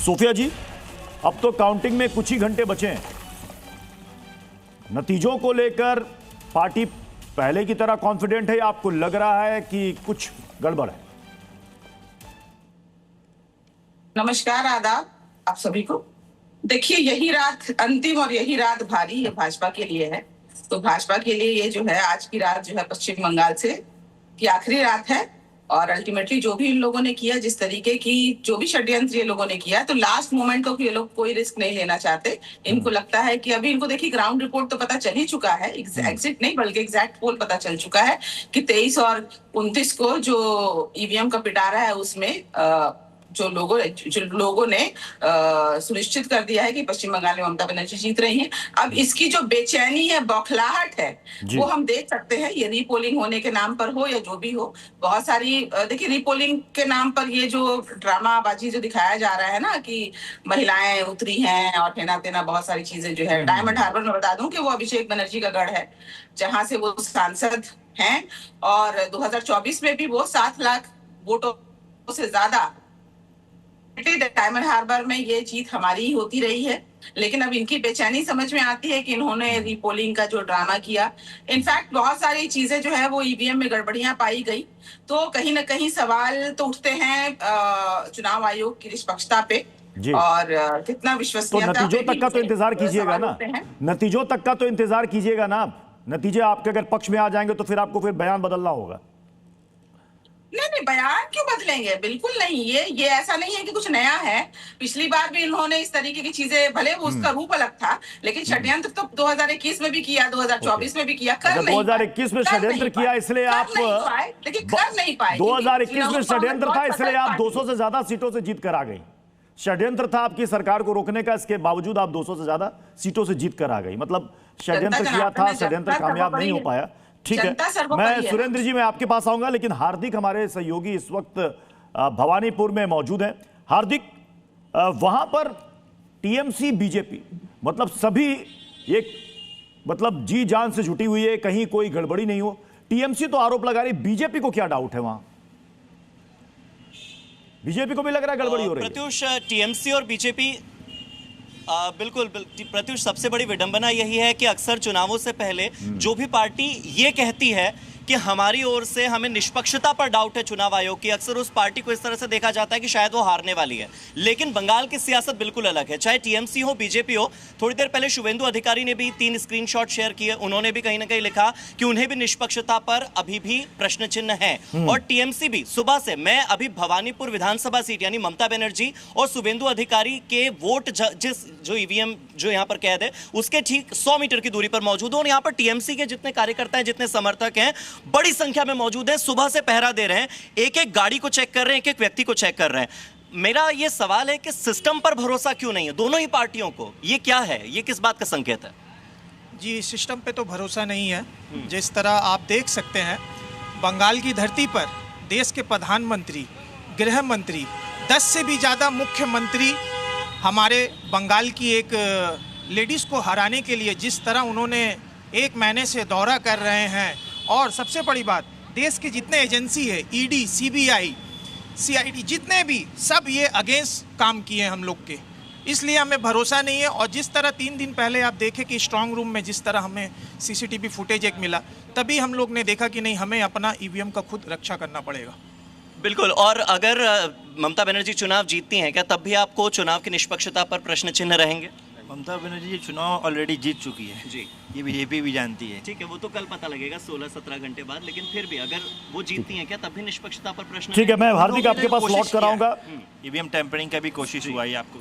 Sophia जी, अब तो counting में कुछ ही घंटे बचे हैं। नतीजों को लेकर पार्टी पहले की तरह कॉन्फिडेंट है या आपको लग रहा है कि कुछ गड़बड़ है? नमस्कार, आदाब आप सभी को। देखिए, यही रात अंतिम और यही रात भारी है भाजपा के लिए है। तो भाजपा के लिए ये जो है आज की रात जो है पश्चिम बंगाल से की आखिरी रात है और अल्टीमेटली जो भी इन लोगों ने किया, जिस तरीके की जो भी षड्यंत्र ये लोगों ने किया, तो लास्ट मोमेंट तक ये लोग कोई रिस्क नहीं लेना चाहते। इनको लगता है कि अभी इनको देखिए ग्राउंड रिपोर्ट तो पता चल ही चुका है, एग्जिट नहीं बल्कि एग्जैक्ट पोल पता चल चुका है कि 23 और 29 को जो ईवीएम का पिटारा है उसमें जो लोगों ने सुनिश्चित कर दिया है कि पश्चिम बंगाल में ममता बनर्जी जीत रही हैं। अब इसकी जो बेचैनी है, बौखलाहट है, वो हम देख सकते हैं। ये रीपोलिंग होने के नाम पर हो या जो भी हो, बहुत सारी देखिए रीपोलिंग के नाम पर ये जो ड्रामाबाजी जो दिखाया जा रहा है ना कि महिलाएं उतरी हैं और हेना तेना बहुत सारी चीजें जो है। डायमंड हार्बर में बता दूं कि वो अभिषेक बनर्जी का गढ़ है, जहां से वो सांसद हैं और 2024 में भी वो 7 लाख वोटों से ज्यादा डायमंड हार्बर में ये जीत हमारी ही होती रही है। लेकिन अब इनकी बेचैनी समझ में आती है कि इन्होंने रीपोलिंग का जो ड्रामा किया, इनफैक्ट बहुत सारी चीजें जो है वो ईवीएम में गड़बड़ियां पाई गई। तो कहीं ना कहीं सवाल तो उठते हैं चुनाव आयोग की निष्पक्षता पे और कितना विश्वसनीयता। तो नतीजों तक का तो इंतजार कीजिएगा ना, नतीजों तक का तो इंतजार कीजिएगा ना। नतीजे आपके अगर पक्ष में आ जाएंगे तो फिर आपको फिर बयान बदलना होगा। नहीं, बयान क्यों बदलेंगे? बिल्कुल नहीं। ये ऐसा नहीं है कि कुछ नया है। पिछली बार भी इन्होंने इस तरीके की चीजें, भले वो उसका रूप अलग था, लेकिन षड्यंत्र तो 2021 में भी किया, 2024 में भी किया। कर 2021 में षड्यंत्र किया इसलिए आप लेकिन कर नहीं पाए। 2021 में षड्यंत्र था इसलिए आप 200 से ज्यादा सीटों से जीत कर आ गई। षड्यंत्र था आपकी सरकार को रोकने का, इसके बावजूद आप 200 से ज्यादा सीटों से जीत कर आ गई। मतलब षड्यंत्र किया था, षड्यंत्र कामयाब नहीं हो पाया। ठीक है, मैं सुरेंद्र जी मैं आपके पास आऊंगा, लेकिन हार्दिक हमारे सहयोगी इस वक्त भवानीपुर में मौजूद हैं। हार्दिक, वहां पर टीएमसी बीजेपी मतलब सभी एक मतलब जी जान से जुटी हुई है, कहीं कोई गड़बड़ी नहीं हो। टीएमसी तो आरोप लगा रही, बीजेपी को क्या डाउट है? वहां बीजेपी को भी लग रहा है गड़बड़ी हो रही है। प्रत्युष, टीएमसी और बीजेपी बिल्कुल प्रत्युष, सबसे बड़ी विडंबना यही है कि अक्सर चुनावों से पहले जो भी पार्टी ये कहती है कि हमारी ओर से हमें निष्पक्षता पर डाउट है चुनाव आयोग की, अक्सर उस पार्टी को इस तरह से देखा जाता है कि शायद वो हारने वाली है। लेकिन बंगाल की सियासत बिल्कुल अलग है, चाहे टीएमसी हो बीजेपी हो। थोड़ी देर पहले शुभेंदु अधिकारी ने भी 3 स्क्रीनशॉट शेयर किए। उन्होंने भी कहीं ना कहीं लिखा कि उन्हें भी निष्पक्षता पर अभी भी प्रश्न चिन्ह है। और टीएमसी भी सुबह से, मैं अभी भवानीपुर विधानसभा सीट यानी ममता बनर्जी और शुभेंदु अधिकारी के वोट जो ईवीएम जो यहाँ पर कैद है उसके ठीक 100 मीटर की दूरी पर मौजूद हूं। और यहाँ पर टीएमसी के जितने कार्यकर्ता हैं, जितने समर्थक हैं, बड़ी संख्या में मौजूद हैं। सुबह से पहरा दे रहे हैं, एक एक गाड़ी को चेक कर रहे हैं, एक एक व्यक्ति को चेक कर रहे हैं। मेरा यह सवाल है कि सिस्टम पर भरोसा क्यों नहीं है दोनों ही पार्टियों को? ये क्या है, ये किस बात का संकेत है? जी, सिस्टम पे तो भरोसा नहीं है। जिस तरह आप देख सकते हैं, बंगाल की धरती पर देश के प्रधानमंत्री, गृह मंत्री, 10 से भी ज़्यादा मुख्यमंत्री हमारे बंगाल की एक लेडीज़ को हराने के लिए जिस तरह उन्होंने 1 महीने से दौरा कर रहे हैं। और सबसे बड़ी बात, देश के जितने एजेंसी है, ईडी, सीबीआई, सीआईडी, जितने भी, सब ये अगेंस्ट काम किए हम लोग के, इसलिए हमें भरोसा नहीं है। और जिस तरह 3 दिन पहले आप देखें कि स्ट्रांग रूम में जिस तरह हमें सीसीटीवी फुटेज एक मिला, तभी हम लोग ने देखा कि नहीं, हमें अपना ईवीएम का खुद रक्षा करना पड़ेगा। बिल्कुल। और अगर ममता बनर्जी चुनाव जीतती हैं, क्या तब भी आपको चुनाव की निष्पक्षता पर प्रश्न चिन्ह रहेंगे? ममता बनर्जी चुनाव ऑलरेडी जीत चुकी है जी, ये बीजेपी भी जानती है। ठीक है, वो तो कल पता लगेगा 16-17 घंटे बाद, लेकिन फिर भी अगर वो जीतती हैं, क्या तब भी निष्पक्षता पर प्रश्न? ठीक है, मैं हार्दिक आपके पास लौट कर आऊंगा। ईवीएम टेम्परिंग का भी कोशिश हुआ है आपको